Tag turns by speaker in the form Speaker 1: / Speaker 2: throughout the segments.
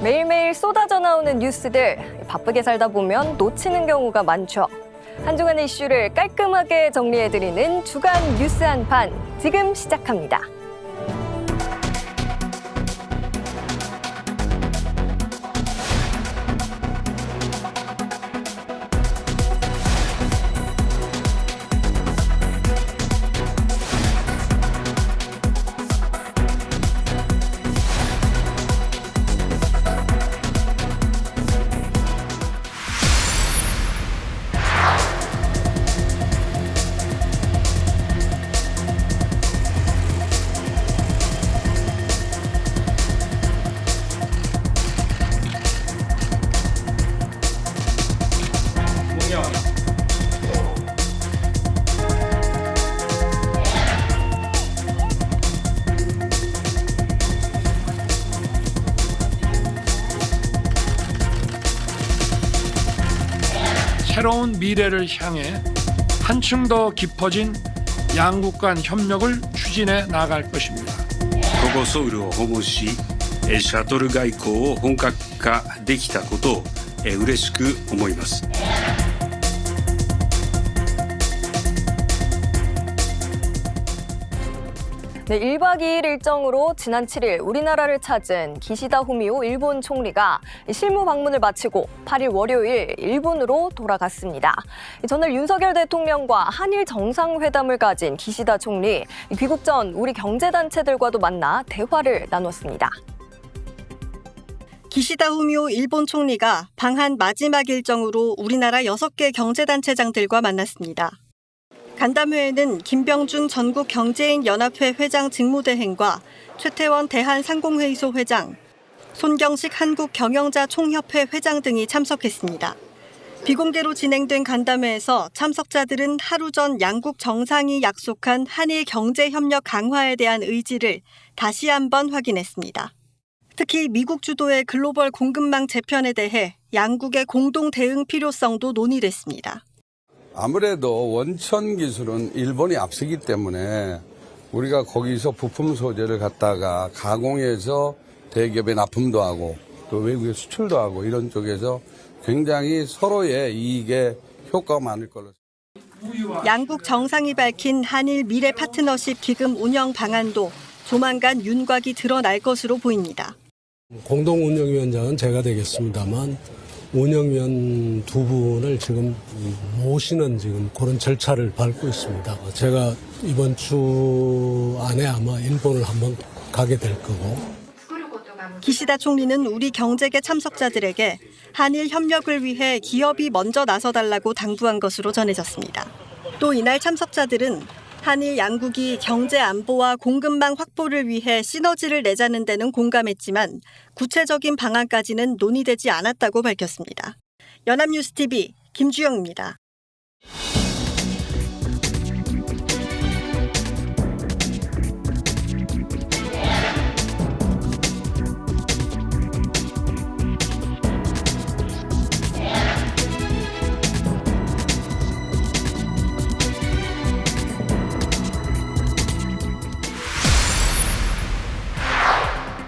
Speaker 1: 매일매일 쏟아져 나오는 뉴스들, 바쁘게 살다 보면 놓치는 경우가 많죠. 한 주간의 이슈를 깔끔하게 정리해드리는 주간 뉴스 한판, 지금 시작합니다.
Speaker 2: 새로운 미래를 향해 한층 더 깊어진 양국 간 협력을 추진해 나갈 것입니다.
Speaker 3: ここソウルを訪問し、シャトル外交を本格化できたことを嬉しく思います。
Speaker 1: 네, 1박 2일 일정으로 지난 7일 우리나라를 찾은 기시다 후미오 일본 총리가 실무 방문을 마치고 8일 월요일 일본으로 돌아갔습니다. 전날 윤석열 대통령과 한일 정상회담을 가진 기시다 총리, 귀국 전 우리 경제단체들과도 만나 대화를 나눴습니다.
Speaker 4: 기시다 후미오 일본 총리가 방한 마지막 일정으로 우리나라 6개 경제단체장들과 만났습니다. 간담회에는 김병준 전국경제인연합회 회장 직무대행과 최태원 대한상공회의소 회장, 손경식 한국경영자총협회 회장 등이 참석했습니다. 비공개로 진행된 간담회에서 참석자들은 하루 전 양국 정상이 약속한 한일 경제협력 강화에 대한 의지를 다시 한번 확인했습니다. 특히 미국 주도의 글로벌 공급망 재편에 대해 양국의 공동 대응 필요성도 논의됐습니다.
Speaker 5: 아무래도 원천 기술은 일본이 앞서기 때문에 우리가 거기서 부품 소재를 갖다가 가공해서 대기업에 납품도 하고 또 외국에 수출도 하고 이런 쪽에서 굉장히 서로의 이익에 효과가 많을 걸로.
Speaker 4: 양국 정상이 밝힌 한일 미래 파트너십 기금 운영 방안도 조만간 윤곽이 드러날 것으로 보입니다.
Speaker 6: 공동운영위원장은 제가 되겠습니다만 운영위원 두 분을 지금 모시는 지금 그런 절차를 밟고 있습니다. 제가 이번 주 안에 아마 일본을 한번 가게 될 거고.
Speaker 4: 기시다 총리는 우리 경제계 참석자들에게 한일 협력을 위해 기업이 먼저 나서달라고 당부한 것으로 전해졌습니다. 또 이날 참석자들은 한일 양국이 경제 안보와 공급망 확보를 위해 시너지를 내자는 데는 공감했지만 구체적인 방안까지는 논의되지 않았다고 밝혔습니다. 연합뉴스TV 김주영입니다.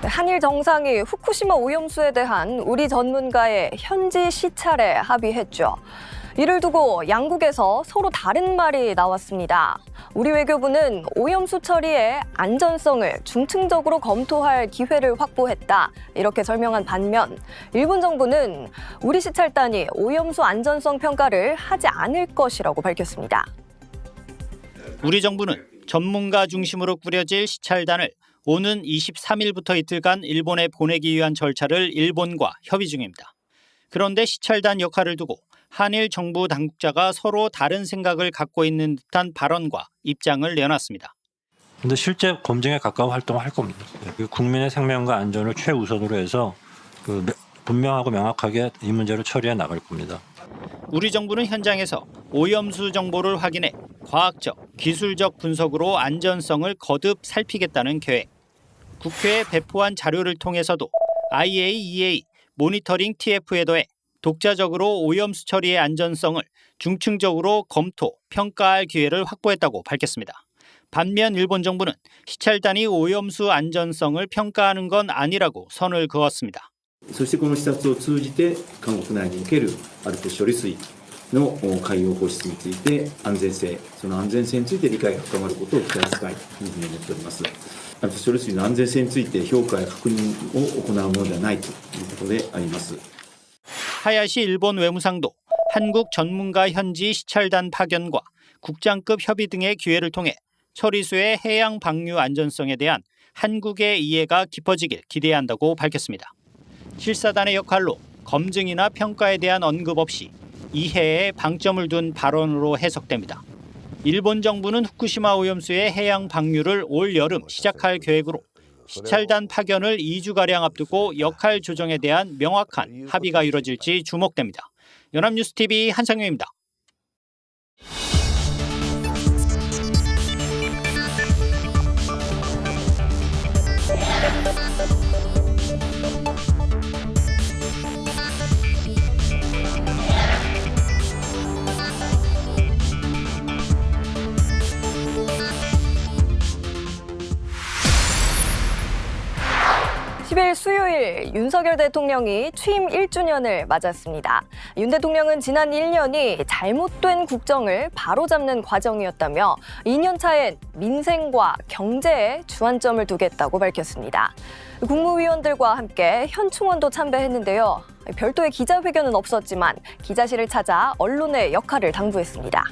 Speaker 1: 한일 정상이 후쿠시마 오염수에 대한 우리 전문가의 현지 시찰에 합의했죠. 이를 두고 양국에서 서로 다른 말이 나왔습니다. 우리 외교부는 오염수 처리의 안전성을 중층적으로 검토할 기회를 확보했다, 이렇게 설명한 반면 일본 정부는 우리 시찰단이 오염수 안전성 평가를 하지 않을 것이라고 밝혔습니다.
Speaker 7: 우리 정부는 전문가 중심으로 꾸려질 시찰단을 오는 23일부터 이틀간 일본에 보내기 위한 절차를 일본과 협의 중입니다. 그런데 시찰단 역할을 두고 한일 정부 당국자가 서로 다른 생각을 갖고 있는 듯한 발언과 입장을 내놨습니다.
Speaker 8: 근데 실제 검증에 가까운 활동을 할 겁니다. 국민의 생명과 안전을 최우선으로 해서 분명하고 명확하게 이 문제를 처리해 나갈 겁니다.
Speaker 7: 우리 정부는 현장에서 오염수 정보를 확인해 과학적, 기술적 분석으로 안전성을 거듭 살피겠다는 계획. 국회에 배포한 자료를 통해서도 IAEA 모니터링 TF에 더해 독자적으로 오염수 처리의 안전성을 중층적으로 검토, 평가할 기회를 확보했다고 밝혔습니다. 반면 일본 정부는 시찰단이 오염수 안전성을 평가하는 건 아니라고 선을 그었습니다.
Speaker 9: そしてこの視察を通じて韓国内におけるALPS処理水の海洋放出について安全性、その安全性について理解が深まることを期待したいというふうに思っております。ALPS処理水の安全性について評価や確認を行うものではないということであります。
Speaker 7: 하야시 일본 외무상도 한국 전문가 현지 시찰단 파견과 국장급 협의 등의 기회를 통해 처리수의 해양 방류 안전성에 대한 한국의 이해가 깊어지길 기대한다고 밝혔습니다. 실사단의 역할로 검증이나 평가에 대한 언급 없이 이해에 방점을 둔 발언으로 해석됩니다. 일본 정부는 후쿠시마 오염수의 해양 방류를 올 여름 시작할 계획으로 시찰단 파견을 2주가량 앞두고 역할 조정에 대한 명확한 합의가 이뤄질지 주목됩니다. 연합뉴스TV 한상용입니다.
Speaker 1: 수요일 윤석열 대통령이 취임 1주년을 맞았습니다. 윤 대통령은 지난 1년이 잘못된 국정을 바로잡는 과정이었다며 2년 차엔 민생과 경제에 주안점을 두겠다고 밝혔습니다. 국무위원들과 함께 현충원도 참배했는데요. 별도의 기자회견은 없었지만 기자실을 찾아 언론의 역할을 당부했습니다.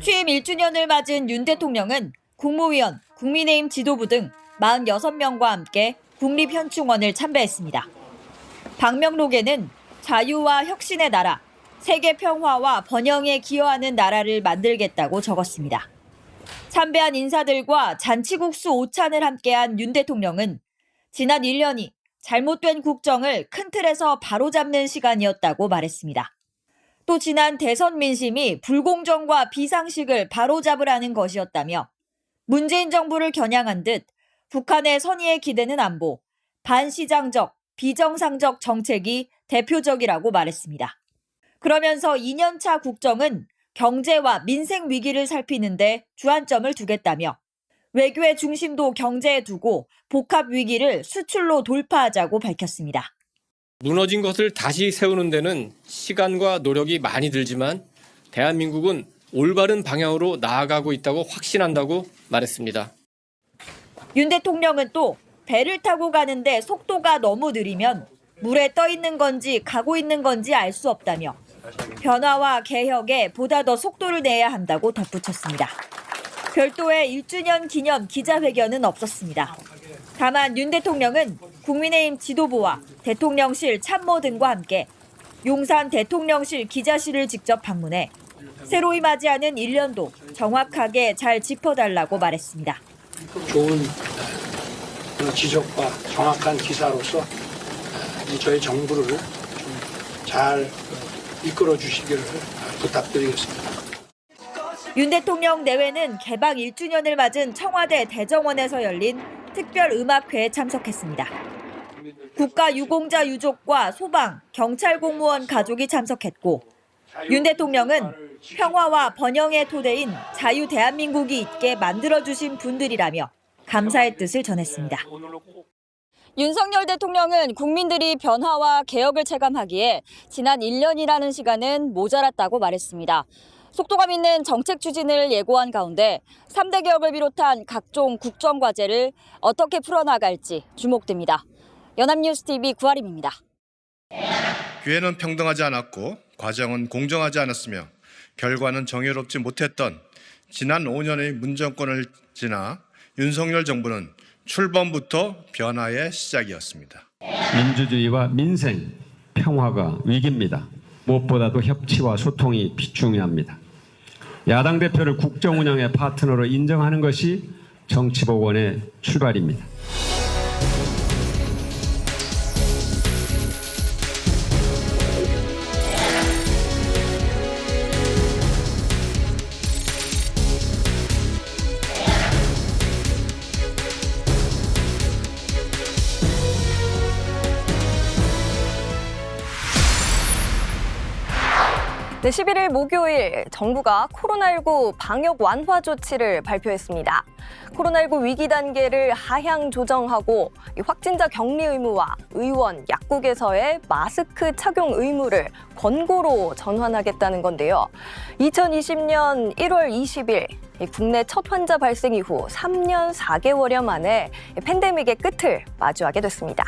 Speaker 10: 취임 1주년을 맞은 윤 대통령은 국무위원, 국민의힘 지도부 등 46명과 함께 국립현충원을 참배했습니다. 방명록에는 자유와 혁신의 나라, 세계 평화와 번영에 기여하는 나라를 만들겠다고 적었습니다. 참배한 인사들과 잔치국수 오찬을 함께한 윤 대통령은 지난 1년이 잘못된 국정을 큰 틀에서 바로잡는 시간이었다고 말했습니다. 또 지난 대선 민심이 불공정과 비상식을 바로잡으라는 것이었다며 문재인 정부를 겨냥한 듯 북한의 선의에 기대는 안보, 반시장적, 비정상적 정책이 대표적이라고 말했습니다. 그러면서 2년차 국정은 경제와 민생 위기를 살피는데 주안점을 두겠다며 외교의 중심도 경제에 두고 복합 위기를 수출로 돌파하자고 밝혔습니다.
Speaker 11: 무너진 것을 다시 세우는 데는 시간과 노력이 많이 들지만 대한민국은 올바른 방향으로 나아가고 있다고 확신한다고 말했습니다.
Speaker 10: 윤 대통령은 또 배를 타고 가는데 속도가 너무 느리면 물에 떠 있는 건지 가고 있는 건지 알 수 없다며 변화와 개혁에 보다 더 속도를 내야 한다고 덧붙였습니다. 별도의 1주년 기념 기자회견은 없었습니다. 다만 윤 대통령은 국민의힘 지도부와 대통령실 참모 등과 함께 용산 대통령실 기자실을 직접 방문해 새로이 맞이하는 1년도 정확하게 잘 짚어달라고 말했습니다.
Speaker 12: 좋은 지적과 정확한 기사로서 저희 정부를 좀 잘 이끌어 주시기를 부탁드리겠습니다.
Speaker 10: 윤 대통령 내외는 개방 1주년을 맞은 청와대 대정원에서 열린 특별 음악회에 참석했습니다. 국가유공자 유족과 소방, 경찰 공무원 가족이 참석했고 윤 대통령은 평화와 번영의 토대인 자유 대한민국이 있게 만들어주신 분들이라며 감사의 뜻을 전했습니다. 윤석열 대통령은 국민들이 변화와 개혁을 체감하기에 지난 1년이라는 시간은 모자랐다고 말했습니다. 속도감 있는 정책 추진을 예고한 가운데 3대 개혁을 비롯한 각종 국정과제를 어떻게 풀어나갈지 주목됩니다. 연합뉴스TV 구하림입니다.
Speaker 13: 기회는 평등하지 않았고 과정은 공정하지 않았으며 결과는 정의롭지 못했던 지난 5년의 문정권을 지나 윤석열 정부는 출범부터 변화의 시작이었습니다.
Speaker 14: 민주주의와 민생, 평화가 위기입니다. 무엇보다도 협치와 소통이 중요합니다. 야당 대표를 국정 운영의 파트너로 인정하는 것이 정치복원의 출발입니다.
Speaker 1: 네, 11일 목요일 정부가 코로나19 방역 완화 조치를 발표했습니다. 코로나19 위기 단계를 하향 조정하고 확진자 격리 의무와 의원, 약국에서의 마스크 착용 의무를 권고로 전환하겠다는 건데요. 2020년 1월 20일 국내 첫 환자 발생 이후 3년 4개월여 만에 팬데믹의 끝을 마주하게 됐습니다.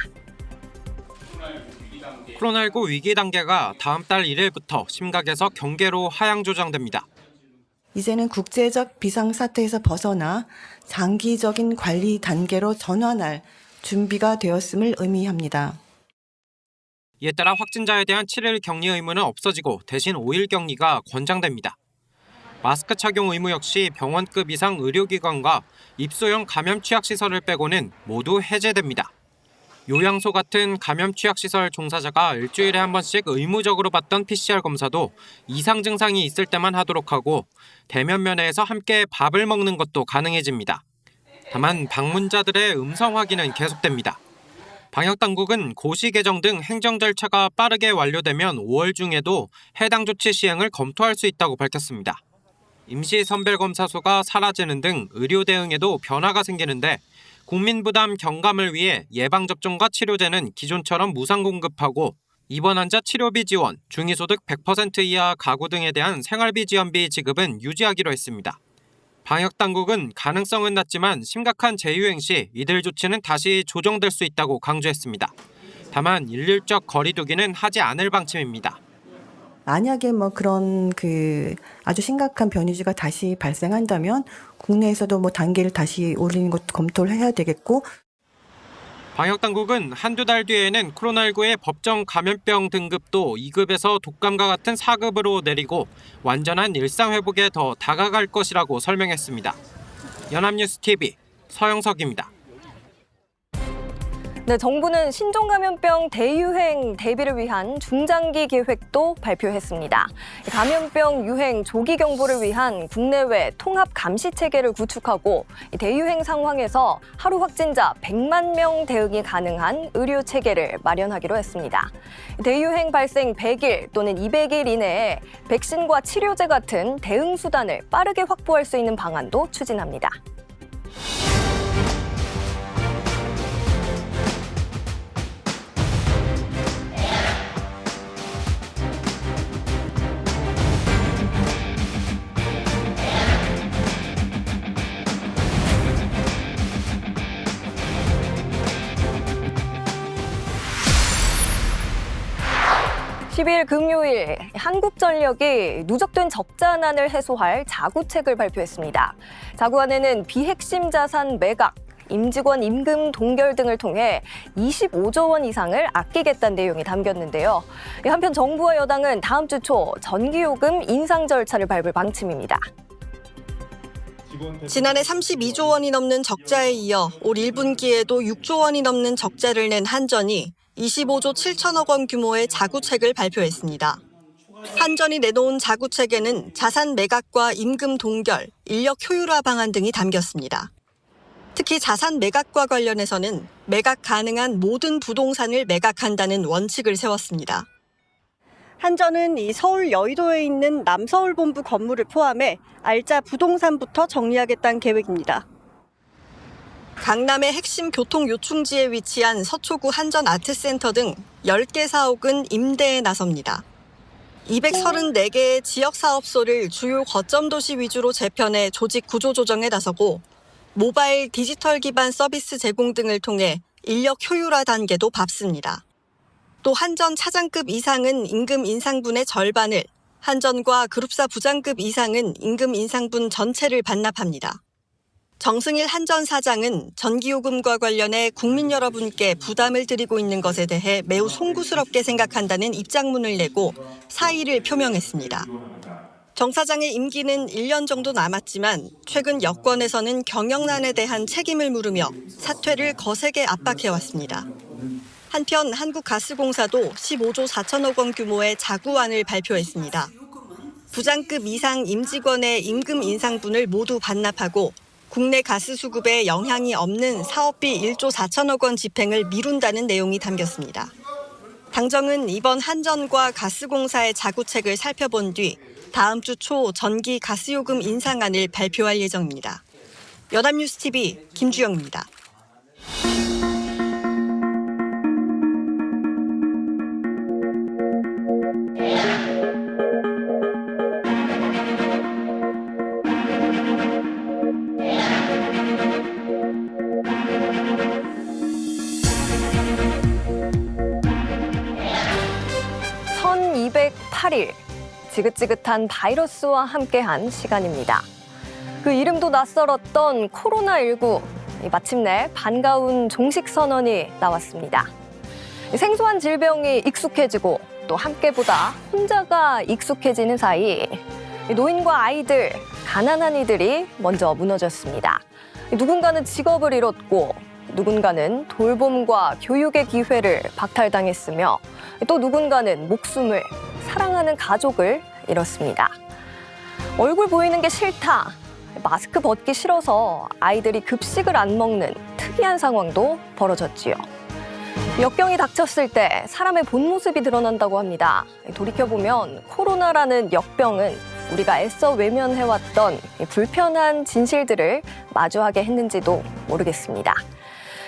Speaker 15: 코로나19 위기 단계가 다음 달 1일부터 심각에서 경계로 하향 조정됩니다.
Speaker 16: 이제는 국제적 비상사태에서 벗어나 장기적인 관리 단계로 전환할 준비가 되었음을 의미합니다.
Speaker 15: 이에 따라 확진자에 대한 7일 격리 의무는 없어지고 대신 5일 격리가 권장됩니다. 마스크 착용 의무 역시 병원급 이상 의료기관과 입소형 감염 취약시설을 빼고는 모두 해제됩니다. 요양소 같은 감염 취약시설 종사자가 일주일에 한 번씩 의무적으로 받던 PCR 검사도 이상 증상이 있을 때만 하도록 하고 대면 면회에서 함께 밥을 먹는 것도 가능해집니다. 다만 방문자들의 음성 확인은 계속됩니다. 방역당국은 고시 개정 등 행정 절차가 빠르게 완료되면 5월 중에도 해당 조치 시행을 검토할 수 있다고 밝혔습니다. 임시 선별검사소가 사라지는 등 의료 대응에도 변화가 생기는데 국민 부담 경감을 위해 예방접종과 치료제는 기존처럼 무상 공급하고 입원 환자 치료비 지원, 중위소득 100% 이하 가구 등에 대한 생활비 지원비 지급은 유지하기로 했습니다. 방역당국은 가능성은 낮지만 심각한 재유행 시 이들 조치는 다시 조정될 수 있다고 강조했습니다. 다만 일률적 거리 두기는 하지 않을 방침입니다.
Speaker 16: 만약에 그런 아주 심각한 변이주가 다시 발생한다면 국내에서도 단계를 다시 올리는 것도 검토를 해야 되겠고.
Speaker 15: 방역당국은 한두 달 뒤에는 코로나19의 법정 감염병 등급도 2급에서 독감과 같은 4급으로 내리고 완전한 일상 회복에 더 다가갈 것이라고 설명했습니다. 연합뉴스TV 서영석입니다.
Speaker 1: 네, 정부는 신종감염병 대유행 대비를 위한 중장기 계획도 발표했습니다. 감염병 유행 조기 경보를 위한 국내외 통합 감시 체계를 구축하고 대유행 상황에서 하루 확진자 100만 명 대응이 가능한 의료 체계를 마련하기로 했습니다. 대유행 발생 100일 또는 200일 이내에 백신과 치료제 같은 대응 수단을 빠르게 확보할 수 있는 방안도 추진합니다. (12일) 금요일 한국전력이 누적된 적자난을 해소할 자구책을 발표했습니다. 자구안에는 비핵심 자산 매각, 임직원 임금 동결 등을 통해 25조 원 이상을 아끼겠다는 내용이 담겼는데요. 한편 정부와 여당은 다음 주 초 전기요금 인상 절차를 밟을 방침입니다.
Speaker 4: 지난해 32조 원이 넘는 적자에 이어 올 1분기에도 6조 원이 넘는 적자를 낸 한전이 25조 7천억 원 규모의 자구책을 발표했습니다. 한전이 내놓은 자구책에는 자산 매각과 임금 동결, 인력 효율화 방안 등이 담겼습니다. 특히 자산 매각과 관련해서는 매각 가능한 모든 부동산을 매각한다는 원칙을 세웠습니다. 한전은 이 서울 여의도에 있는 남서울본부 건물을 포함해 알짜 부동산부터 정리하겠다는 계획입니다. 강남의 핵심 교통 요충지에 위치한 서초구 한전 아트센터 등 10개 사옥은 임대에 나섭니다. 234개의 지역사업소를 주요 거점 도시 위주로 재편해 조직 구조 조정에 나서고 모바일 디지털 기반 서비스 제공 등을 통해 인력 효율화 단계도 밟습니다. 또 한전 차장급 이상은 임금 인상분의 절반을, 한전과 그룹사 부장급 이상은 임금 인상분 전체를 반납합니다. 정승일 한전 사장은 전기요금과 관련해 국민 여러분께 부담을 드리고 있는 것에 대해 매우 송구스럽게 생각한다는 입장문을 내고 사의를 표명했습니다. 정 사장의 임기는 1년 정도 남았지만 최근 여권에서는 경영난에 대한 책임을 물으며 사퇴를 거세게 압박해왔습니다. 한편 한국가스공사도 15조 4천억 원 규모의 자구안을 발표했습니다. 부장급 이상 임직원의 임금 인상분을 모두 반납하고 국내 가스 수급에 영향이 없는 사업비 1조 4천억 원 집행을 미룬다는 내용이 담겼습니다. 당정은 이번 한전과 가스공사의 자구책을 살펴본 뒤 다음 주 초 전기 가스요금 인상안을 발표할 예정입니다. 연합뉴스TV 김주영입니다.
Speaker 1: (1208일) 지긋지긋한 바이러스와 함께한 시간입니다. 그 이름도 낯설었던 코로나19, 마침내 반가운 종식 선언이 나왔습니다. 생소한 질병이 익숙해지고 또 함께보다 혼자가 익숙해지는 사이 노인과 아이들, 가난한 이들이 먼저 무너졌습니다. 누군가는 직업을 잃었고 누군가는 돌봄과 교육의 기회를 박탈당했으며 또 누군가는 목숨을, 사랑하는 가족을 잃었습니다. 얼굴 보이는 게 싫다, 마스크 벗기 싫어서 아이들이 급식을 안 먹는 특이한 상황도 벌어졌지요. 역병이 닥쳤을 때 사람의 본 모습이 드러난다고 합니다. 돌이켜보면 코로나라는 역병은 우리가 애써 외면해왔던 불편한 진실들을 마주하게 했는지도 모르겠습니다.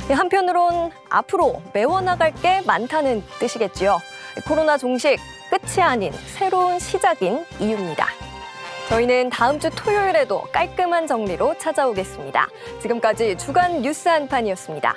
Speaker 1: 한편으론 앞으로 메워나갈 게 많다는 뜻이겠지요. 코로나 종식 끝이 아닌 새로운 시작인 이유입니다. 저희는 다음 주 토요일에도 깔끔한 정리로 찾아오겠습니다. 지금까지 주간 뉴스 한판이었습니다.